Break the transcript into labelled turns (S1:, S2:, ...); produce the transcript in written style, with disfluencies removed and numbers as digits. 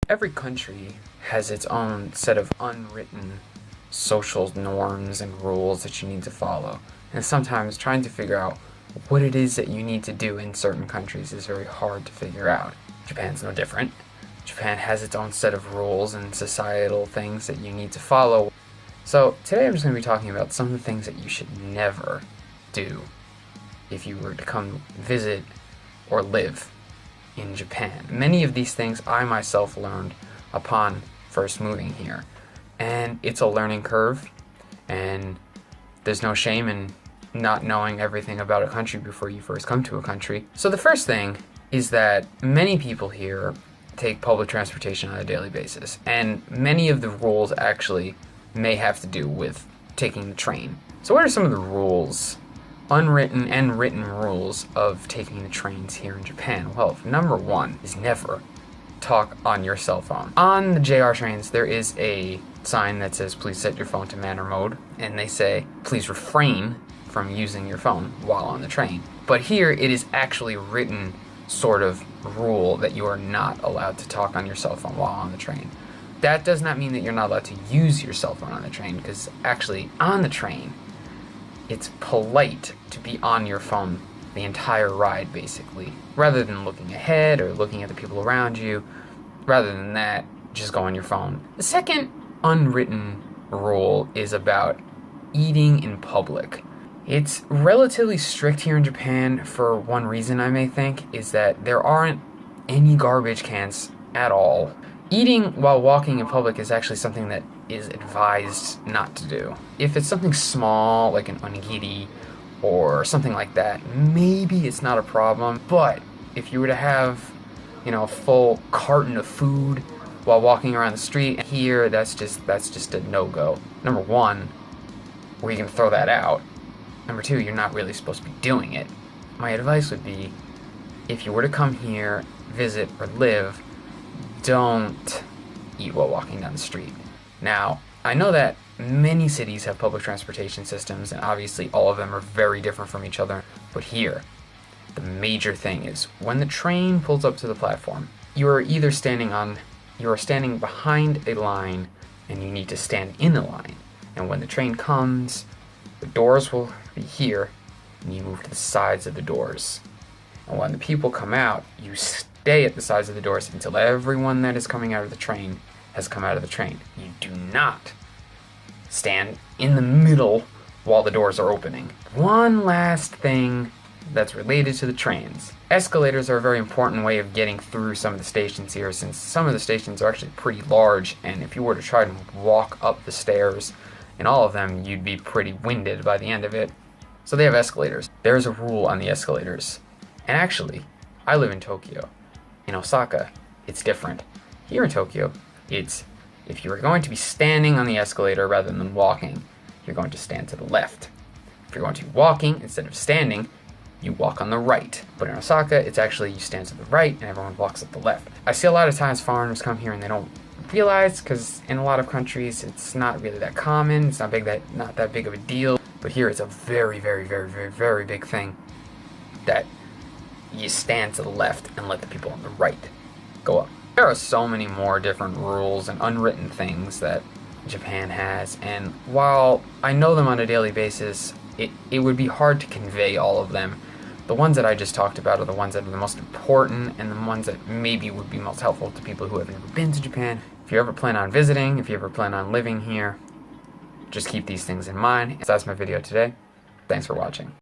S1: Every country has its own set of unwritten social norms and rules that you need to follow. And sometimes trying to figure out what it is that you need to do in certain countries is very hard to figure out. Japan's no different. Japan has its own set of rules and societal things that you need to follow. So today I'm just going to be talking about some of the things that you should never do if you were to come visit or live in Japan. Many of these things I myself learned upon first moving here, and it's a learning curve, and there's no shame in not knowing everything about a country before you first come to a country. So the first thing is that many people here take public transportation on a daily basis, and many of the rules actually may have to do with taking the train. So what are some of the rules, unwritten and written rules, of taking the trains here in Japan? Well, number one is never talk on your cell phone. On the JR trains, there is a sign that says, please set your phone to manner mode, and they say, please refrain from using your phone while on the train. But here, it is actually a written sort of rule that you are not allowed to talk on your cell phone while on the train. That does not mean that you're not allowed to use your cell phone on the train, because actually, on the train, it's polite to be on your phone the entire ride, basically. Rather than looking ahead or looking at the people around you, rather than that, just go on your phone. The second unwritten rule is about eating in public. It's relatively strict here in Japan for one reason, I may think, is that there aren't any garbage cans at all. Eating while walking in public is actually something that is advised not to do. If it's something small, like an onigiri or something like that, maybe it's not a problem. But if you were to have, a full carton of food while walking around the street here, that's just a no-go. Number one, where are you going to throw that out? Number two, you're not really supposed to be doing it. My advice would be, if you were to come here, visit, or live, don't eat while walking down the street. Now, I know that many cities have public transportation systems, and obviously all of them are very different from each other, but here, the major thing is, when the train pulls up to the platform, you are standing behind a line, and you need to stand in the line. And when the train comes, the doors will be here, and you move to the sides of the doors. And when the people come out, you stay at the sides of the doors until everyone that is coming out of the train has come out of the train. You do not stand in the middle while the doors are opening. One last thing that's related to the trains. Escalators are a very important way of getting through some of the stations here, since some of the stations are actually pretty large, and if you were to try to walk up the stairs in all of them, you'd be pretty winded by the end of it. So they have escalators. There's a rule on the escalators. And actually, I live in Tokyo. In Osaka, it's different. Here in Tokyo, it's, if you are going to be standing on the escalator rather than walking, you're going to stand to the left. If you're going to be walking instead of standing, you walk on the right. But in Osaka, it's actually you stand to the right and everyone walks at the left. I see a lot of times foreigners come here and they don't realize, because in a lot of countries it's not really that common, it's not that big of a deal, but here it's a very, very, very, very, very big thing that you stand to the left and let the people on the right go up. There are so many more different rules and unwritten things that Japan has, and while I know them on a daily basis, it would be hard to convey all of them. The ones that I just talked about are the ones that are the most important, and the ones that maybe would be most helpful to people who have never been to Japan. If you ever plan on visiting, if you ever plan on living here, just keep these things in mind. So that's my video today. Thanks for watching.